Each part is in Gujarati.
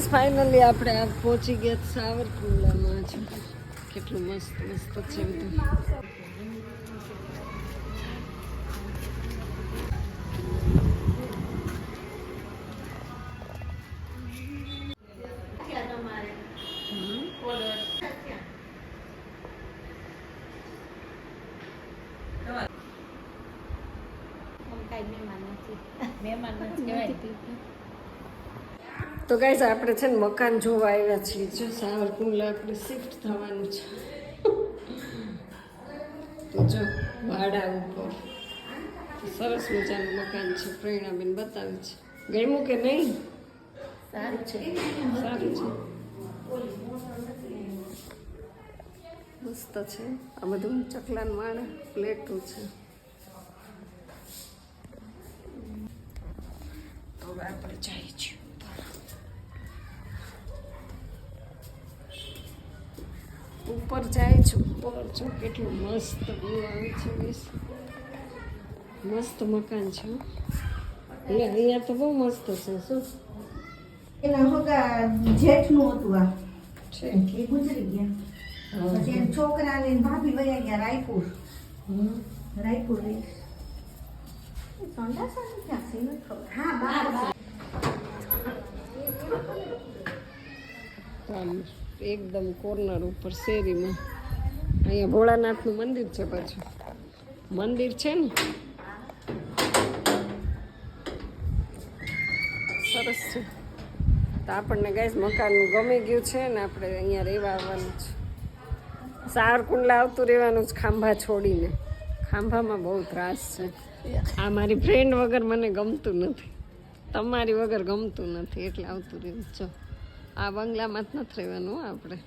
ગાઈસ ફાઇનલી આપણે આ પહોંચી ગયા સાવરકુંડલામાં છે. કેટલું મસ્ત મસ્ત છે બધું. તો ગાઈસ આપણે છે ને મકાન જોવા આવ્યા છીએ. જો સાવરકુંડલા આપણે શિફ્ટ થવાનું છે. તો જો ભાડા ઉપર સરસ મજાનું મકાન છે. પ્રેરણાબેન બતાવે છે. ગમ્યું કે નહીં? સારું છે, સારું છે, મસ્ત છે. આ બધું ચકલાન માળા પ્લેટો છે. તો હવે આપણે જઈએ છીએ ઉપર જાય છે. ઉપર જો કેટલું મસ્ત વ્યૂ આવે છે. મસ્ત મકાન છે. અહીંયા તો બહુ મસ્ત છે. શું એના હોગા જેઠનું હતું આ છે, એ ગુજરી ગયા. પછી એના છોકરા ને ભાભી વયા ગયા રાયપુર. રાયપુર એકદમ કોર્નર ઉપર શેરીમાં અહીંયા ભોળાનાથનું મંદિર છે. પાછું મંદિર છે ને, સરસ છે. તો આપણને ગાઈસ મકાન ગમી ગયું છે ને આપણે અહીંયા રહેવા આવવાનું છે. સાવરકુંડલા આવતું રહેવાનું જ ખાંભા છોડીને. ખાંભામાં બહુ ત્રાસ છે. આ મારી ફ્રેન્ડ વગર મને ગમતું નથી, તમારી વગર ગમતું નથી, એટલે આવતું રહેવું. જો આ બંગલામાં જ નથી રહેવાનું આપણે.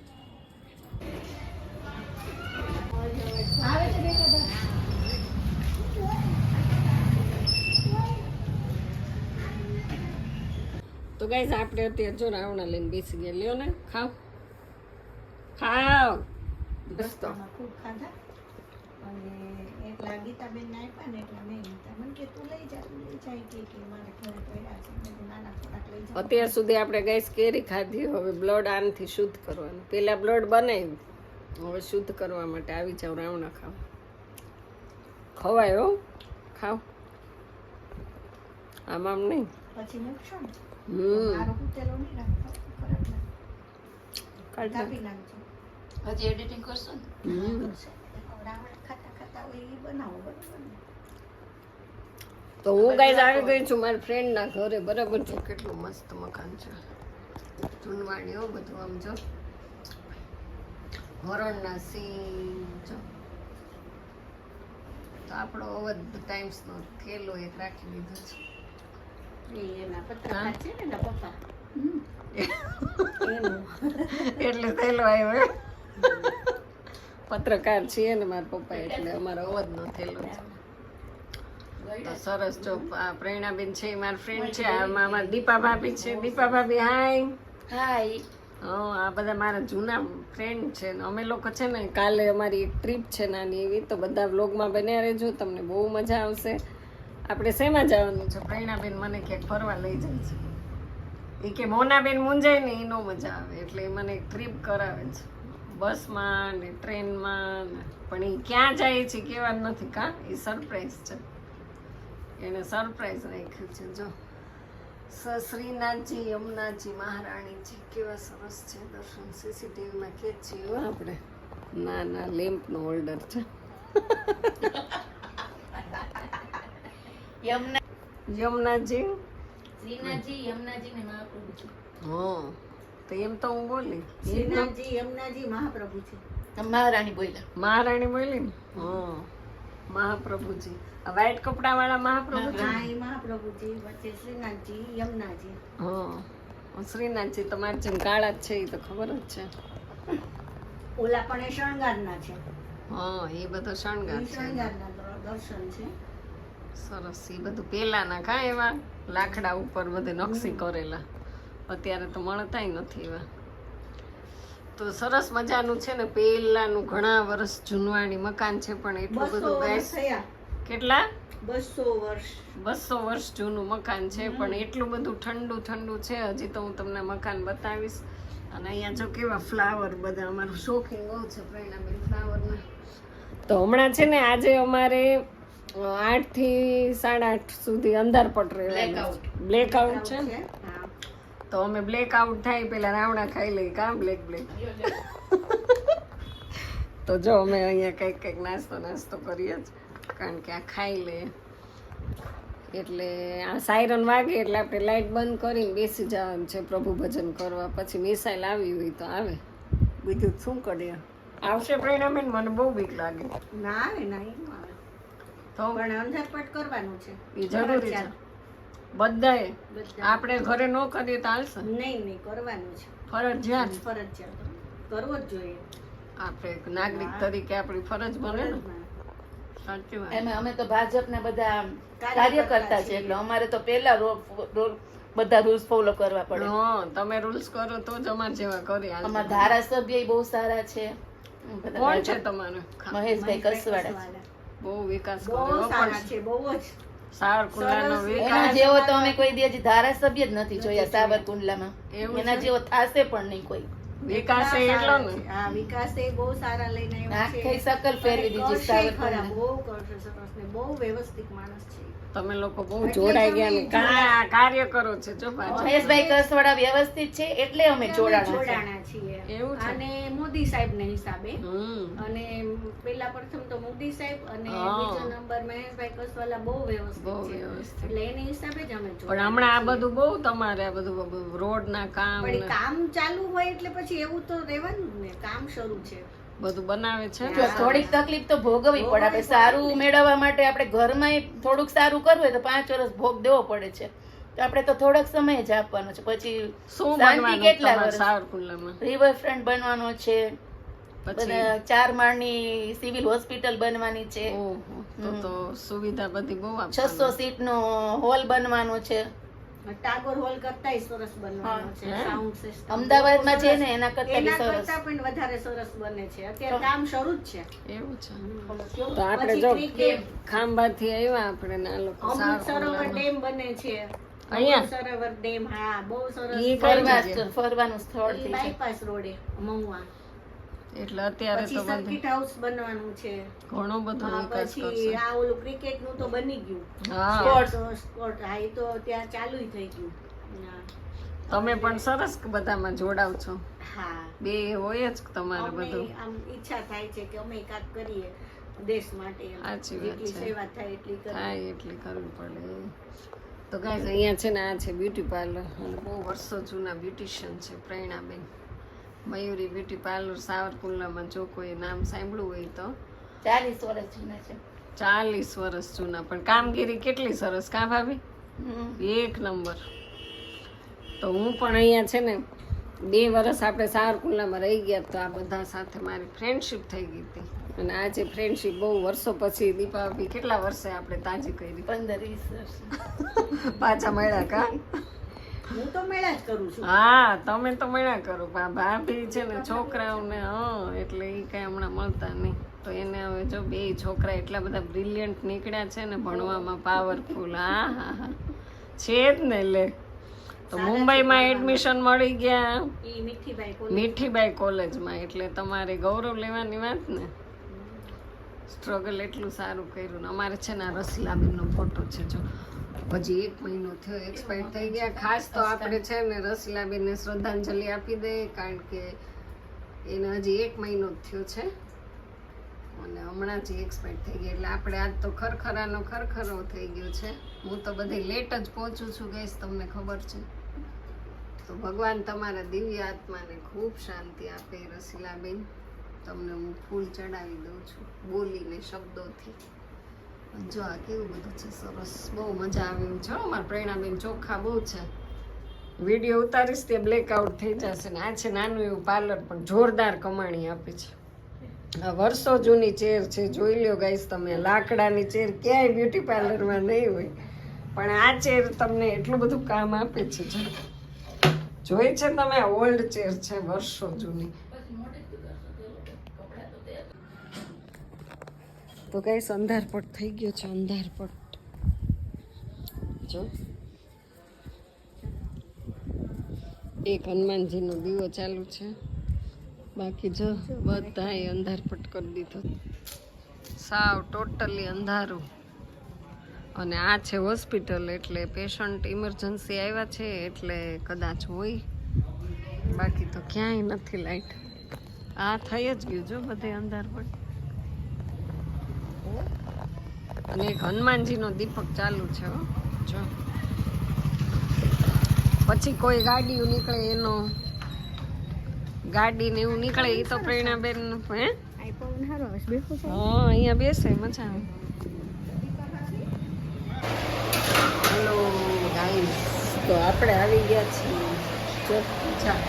તો ગાઈસ આપણે અત્યારે જો રાવણા લઈને બેસી ગયા. લ્યો ને, ખાવ ખાવ. બસ તો ખૂબ ખાધા. અને એટલા ગીતાબેન ને આપ્યા ને એટલા મેં ગીતા મને કે તું લઈ જા, તું લઈ જાય કે મારે ઘરે પડ્યા છે. મેં નાના થોડાક લઈ જા. અત્યાર સુધી આપણે ગાઈસ કેરી ખાધી. હવે બ્લડ આનથી શુદ્ધ કરવાનું. પેલા બ્લડ બનાવ્યું, હવે શુદ્ધ કરવા માટે આવી જાવ રાવણા ખાવ. ખવાય હો, ખાવ. આમ આમ નહીં. પછી મૂકશો ને હમ તેલો નહીં રાખતા, ખરાબ લાગે. કાઢ કાપી નાખજો. હજી એડિટિંગ કરશો ને? રાવણ ખાતા ખાતા હોય એ બનાવો બરાબર ને. તો હું ગાઈસ આવી ગઈ છું મારી ફ્રેન્ડ ના ઘરે. બરાબર છે. કેટલું મસ્ત મકાન છે. જૂનવાણી હો બધું. આમ જો હરણના સીન જો. તો આપણો અવધ ટાઈમ્સનો થેલો એક રાખી લીધો છે. એના પત્રકાર છે ને એના પપ્પા. એટલે થેલો આવ્યો. પત્રકાર છીએ ને મારા પપ્પા, એટલે અમારો અવધનો થેલો છે. તો સરસ. જો આ પ્રેરણાબેન છે મારી ફ્રેન્ડ છે. આમાં અમારા દીપા ભાભી છે. દીપા ભાભી હાય. હાય. આ બધા મારા જૂના ફ્રેન્ડ છે. અમે લોકો છે ને કાલે અમારી એક ટ્રીપ છે નાની એવી. તો બધા વ્લોગમાં બન્યા રહેજો, તમને બહુ મજા આવશે. આપણે શેમાં જવાનું છે? પ્રેરણાબેન મને ક્યાંક ફરવા લઈ જાય છે. એ કે મોનાબેન મૂંઝાય ને એનો મજા આવે, એટલે એ મને એક ટ્રીપ કરાવે છે બસમાં ને ટ્રેનમાં ને. પણ એ ક્યાં જાય છે કેવા નથી. કા એ સરપ્રાઈઝ છે. એને સરપ્રાઈઝ રાખ્યું છે. જો શ્રીનાથજી, યમુનાજી, મહારાણીજી કેવા સરસ છે. દર્શન સીસીટીવીમાં કે છીએ આપણે. ના ના, લેમ્પનો હોલ્ડર છે. યમુનાજી, શ્રીનાથજી, યમુનાજી ને મહાપ્રભુજી. હા તો એમ તો હું બોલી. શ્રીનાથજી યમુનાજી મહાપ્રભુ છે. મહારાણી બોલ્યા. મહારાણી બોલી ને. હા મહાપ્રભુજી. આ વ્હાઈટ કપડા વાળા મહાપ્રભુજી. હા એ મહાપ્રભુજી. વચ્ચે શ્રીનાથજી યમુનાજી. હા શ્રીનાથજી તમારે જેમ કાળા જ છે એ તો ખબર જ છે. ઓલા પણ એ શણગારના છે. હા એ બધો શણગાર છે. શણગારના દર્શન છે. સરસ. એ બધું પેલાના કા એવા લાકડા ઉપર બધે નકશી કરેલા. અત્યારે તો મળતાય નથી એવા. તો સરસ મજાનું છે ને. પેલાનું ઘણા વર્ષ જૂનવાણી મકાન છે, પણ એટલું બધું ગાઈસ. કેટલા 200 વર્ષ 200 વર્ષ જૂનું મકાન છે, પણ એટલું બધું ઠંડુ ઠંડુ છે. હજી તો હું તમને મકાન બતાવીશ. અને અહીંયા જો કેવા ફ્લાવર બધા, અમારું શોખીન બહુ છે પ્રેરણાબેન ફ્લાવરના. તો હમણાં છે ને આજે અમારે 8 થી 8:30 સુધી અંધારપટ રહેવાનું, બ્લેકઆઉટ છે ને. હા તો અમે બ્લેકઆઉટ થાય પેલા રાવણા ખાઈ લઈ કા બ્લેક તો જો અમે અહીંયા કંઈક નાસ્તો કરીએ જ, કારણ કે આ ખાઈ લે. એટલે આ સાયરન વાગે એટલે આપણે લાઈટ બંધ કરીને બેસી જવાનું છે પ્રભુ ભજન કરવા. પછી મિસાઈલ આવી હોય તો આવે, બીજું શું કરીએ. આવશે પ્રેરણાબેન? મને બહુ બીક લાગે. ના આવે ના એમ આવે તો પણ અંધારપટ કરવાનું છે એ જરૂરી છે બધાએ. આપણે ઘરે ન કરીએ તો હાલશે? નહીં કરવાનું છે, ફરજિયાત ફરજિયાત કરવો જ જોઈએ. આપણે એક નાગરિક તરીકે આપણી ફરજ બને ને. સાચી વાત. એમાં અમે તો ભાજપના બધા કાર્યકર્તા છે, એટલે અમારે તો પેલા બધા રૂલ્સ ફોલો કરવા પડે. હા, તમે રૂલ્સ કરો તો જ અમાર જેવા કરી હાલશે. અમારા ધારાસભ્ય બહુ સારા છે. બધા કોણ છે તમારે? મહેશભાઈ કસવાડા. બહુ વિકાસ બહુ કર્યો સારા છે, બહુ જ સાવરકુંડલાનો એના વિકાસ. જેવો તો અમે કોઈ દી હજી ધારાસભ્ય જ નથી જોયા સાવરકુંડલામાં. એવું એના છે? જેવો થાશે પણ નહીં કોઈ. વિકાસ એટલો ને. હા વિકાસ એ બહુ સારા લઈને આવ્યા છે. આખી શકલ ફેરવી દીધી કરશે ખરા, સાવરકુંડલા. બહુ કરશે સરસ ને બહુ વ્યવસ્થિત માણસ છે. તમે લોકો બહુ જોડાઈ ગયા ને કાર્ય કરો છે. જો પાછા મહેશભાઈ કસવાડા વ્યવસ્થિત છે એટલે અમે જોડાણા જોડાણા છીએ. એવું છે? અને મોદી સાહેબ ના હિસાબે હમ. અને પેલા પ્રથમ તો મોદી સાહેબ અને હા. બીજો નંબર મહેશભાઈ કસવાલા બહુ બહુ વ્યવસ્થિત છે. વ્યવસ્થિત. એટલે એની હિસાબે જ અમે પણ જોડાણા હમણાં આ છીએ. બધું બહુ તમારે આ બધું રોડ ના કામ પણ ને એ કામ ચાલુ હોય એટલે પછી એવું તો રહેવાનું જ ને. કામ શરૂ છે. બધું બનાવે છે જો ને. થોડીક તકલીફ તો ભોગવવી પડે. આપણે સારું મેળવવા માટે આપણે ઘરમાં થોડુંક સારું કરવું હોય તો 5 વર્ષ ભોગ દેવો પડે છે. તો આપણે તો થોડોક સમય જ આપવાનો છે. પછી શું શાંતિ બનવાનું કેટલા તમારે વર્ષ? સાવરકુંડલામાં? રિવરફ્રન્ટ બનવાનો છે, પછી બધા 4 માળની સિવિલ હોસ્પિટલ બનવાની છે, ઓહો, તો સુવિધા બધી બહુ 600 સીટનો હોલ બનવાનો છે. ટાગોર હોલ કરતાંય સરસ બનવાનો છે. હા. સાઉન્ડ સિસ્ટમ અમદાવાદમાં છે ને એના કરતા બી એના સરસ. કરતા પણ વધારે સરસ બને છે. અત્યારે કામ શરૂ જ છે. એવું છે. કેવું? તો આપણે પછી જો cricket, ખાંભાથી આવ્યા આપણે ને આ લોકો અમૃત સરોવર સાવરકુંડલામાં. ડેમ બને છે. અહીંયા? અમૃત સરોવર ડેમ, હા બહુ સરસ. ઈ કઈ ફરવાનું સ્થળ ઈ થઈ છે. બાયપાસ રોડે મહુવા. એટલે અત્યારે પછી તો બધું સર્કિટ હાઉસ બનવાનું છે. ઘણો બધો હા, વિકાસ પછી કરશે. આ ઓલું ક્રિકેટ નું તો બની ગયું. હા, સ્પોર્ટ હા એ તો ત્યાં ચાલુ થઈ ગયું. હા. તમે પણ સરસ બધામાં જોડાવ છો. હા બે હોય જ તમારે અમને બધું. આમ ઈચ્છા થાય છે કે અમે કાંઈક કરીએ દેશ માટે. એમ. સાચી વાત જેટલી છે. સેવા થાય એટલી કરીએ. થાય એટલી કરવી પડે. તો ગાઈસ અહીંયા છે ને આ છે બ્યુટી પાર્લર અને બહુ વર્ષો જૂના બ્યુટિશિયન છે પ્રેરણાબેન. મયુરી બ્યુટી પાર્લર સાવરકુંડલામાં જો કોઈ નામ સાંભળ્યું હોય તો 40 વર્ષ જૂના છે. 40 વર્ષ જૂના, પણ કામગીરી કેટલી સરસ કા ભાભી? એક નંબર. તો હું પણ અહીંયા છે ને 2 વર્ષ આપણે સાવરકુંડલામાં રહી ગયા તો આ બધા સાથે મારી ફ્રેન્ડશિપ થઈ ગઈ હતી. અને આજે ફ્રેન્ડશિપ બહુ વર્ષો પછી દીપાભાઈ કેટલા વર્ષે આપણે તાજી કરી 15-20 વર્ષ. પાછા મળ્યા કા? હું તો મેળા જ કરું છું. હા, તમે તો મળ્યા કરો પણ ભાભી છે ને છોકરાઓને એટલે એ કઈ હમણાં મળતા નહીં. તો એને હવે જો 2 છોકરા એટલા બધા બ્રિલિયન્ટ નીકળ્યા છે ને ભણવામાં, પાવરફુલ. હા હા હા છે જ ને. લે તો મુંબઈમાં એડમિશન મળી ગયા ઈ મીઠીબાઈ કોલેજ. મીઠીબાઈ કોલેજમાં. એટલે તમારે ગૌરવ લેવાની વાત ને. સ્ટ્રગલ એટલું સારું કર્યું ને. અમારે છે ને આ રસીલાબેનનો ફોટો છે જો. હજી 1 મહિનો થયો એક્સપાયર થઈ ગયા. ખાસ તો આપણે છે ને રસીલાબેનને શ્રદ્ધાંજલિ આપી દે, કારણ કે એને હજી 1 મહિનો જ થયો છે અને હમણાં જ એક્સપાયર થઈ ગયા. એટલે આપણે આજ તો ખરખરાનો ખરખરો થઈ ગયો છે. હું તો બધી લેટ જ પહોંચું છું ગઈશ, તમને ખબર છે. તો ભગવાન તમારા દિવ્ય આત્માને ખૂબ શાંતિ આપે. રસીલાબેન તમને હું ફૂલ ચડાવી દઉં છું બોલીને, શબ્દોથી. જો આ કેવું બધું છે સરસ, બહુ મજા આવે એવું છે. મારા પ્રેરણાબેન ચોખ્ખા બહુ છે. વિડીયો ઉતારીશ તે બ્લેકઆઉટ થઈ જશે ને. આ છે નાનું એવું પાર્લર પણ જોરદાર કમાણી આપે છે. આ વર્ષો જૂની ચેર છે, જોઈ લ્યો ગાઈસ તમે. લાકડાની ચેર ક્યાંય બ્યુટી પાર્લરમાં નહીં હોય, પણ આ ચેર તમને એટલું બધું કામ આપે છે. જોઈ છે તમે? ઓલ્ડ ચેર છે, વર્ષો જૂની. તો ગાઈસ અંધારપટ થઈ ગયો છે, અંધારપટ. જો એક હનુમાનજીનો દીવો ચાલુ છે, બાકી જો બધાએ અંધારપટ કરી દીધો, સાવ ટોટલી અંધારું. અને આ છે હોસ્પિટલ, એટલે પેશન્ટ ઇમરજન્સી આવ્યા છે એટલે કદાચ હોય, બાકી તો ક્યાંય નથી લાઈટ. આ થઈ જ ગયું જો બધે અંધારપટ. અને એક હનુમાનજીનો દીપક ચાલુ છે હો જો. પછી કોઈ ગાડીઓ નીકળે એનો, ગાડી ને એવું નીકળે એ તો પ્રેરણાબેન હે હા અહીંયા બેસે મજા આવે. હેલો ગાઈસ, તો આપણે આવી ગયા છીએ જો ચા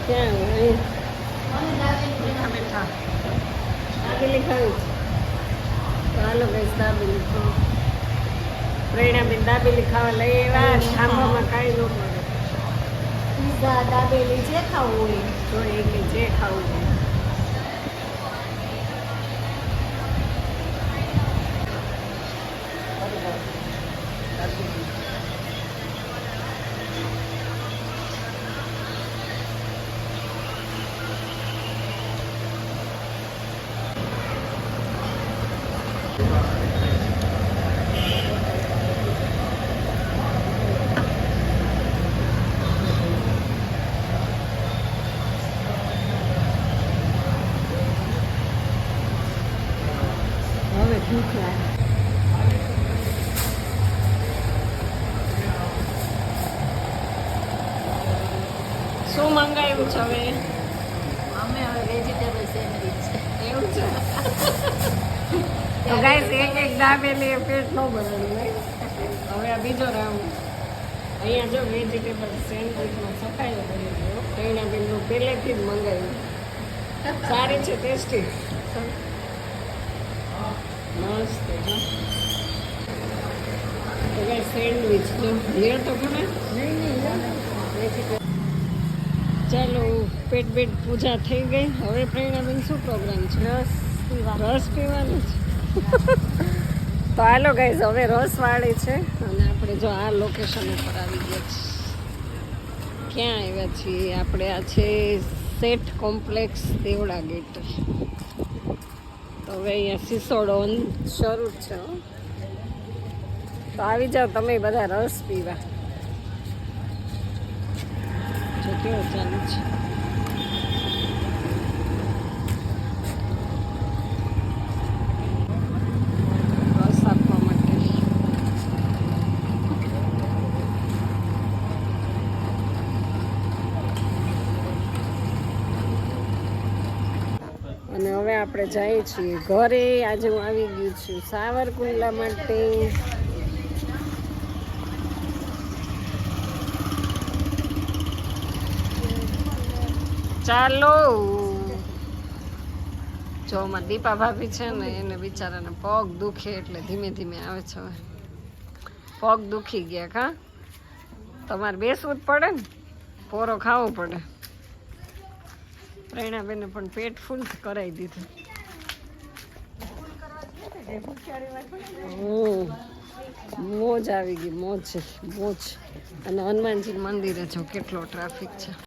ક્યાં બેઠા બેઠા દાબેલી ખાવી છે. તો હાલો ગાઈસ દાબેલી ખાઓ. પ્રેરણાબેન દાબેલી ખાવા લઈ આવ્યા. ખાવામાં કાંઈ ન પડે, પીઝા દાબેલી જે ખાવું હોય તો એટલે જે ખાવું હોય. હવે ભૂખ લાગે. શું મંગાવ્યું છે હવે? અમે હવે વેજીટેબલ સેન્ડવિચ. એવું છે તો ગાઈસ એક દાબેલી પેટ ન ભરવાનું હોય. હવે આ બીજો રાઉન્ડ. અહીંયા જો વેજીટેબલ સેન્ડવિચમાં સફાઈ કરી દો. પ્રેરણાબેનનું પહેલેથી જ મંગાવ્યું. સારી છે, ટેસ્ટી મસ્ત છે. તો ગાઈસ સેન્ડવિચ જો લે તો ખરા. ચાલો પેટ પૂજા થઈ ગઈ. હવે પ્રેરણાબેન શું પ્રોગ્રામ છે? રસ પીવાનું છે. તો હાલો ગાઈસ હવે રસ વાળી છે અને આપણે જો આ લોકેશન ઉપર આવી ગયા છીએ. ક્યાં આવ્યા છીએ આપણે? આ છે સેઠ કોમ્પ્લેક્સ દેવડા ગેટ. તો હવે અહીંયા સિસોડો શરૂ જ છે. તો આવી જાઓ તમે બધા રસ પીવા. જો કેવો ચાલુ છે. રસ આપવા માટે. અને હવે આપણે જઈએ છીએ ઘરે. આજે હું આવી ગઈ છું સાવરકુંડલા માટે. ચાલો જો માં દીપા ભાભી છે ને, એને બિચારાને પગ દુખે એટલે ધીમે ધીમે આવે છે. હવે પગ દુખી ગયા કા, તમારે બેસવું જ પડે ને, પોરો ખાવો પડે. પ્રેરણાબેને પણ પેટ ફૂલ કરાવી દીધું. મોજ આવી ગઈ, મોજ મોજ. અને હનુમાનજી મંદિરે જો કેટલો ટ્રાફિક છે.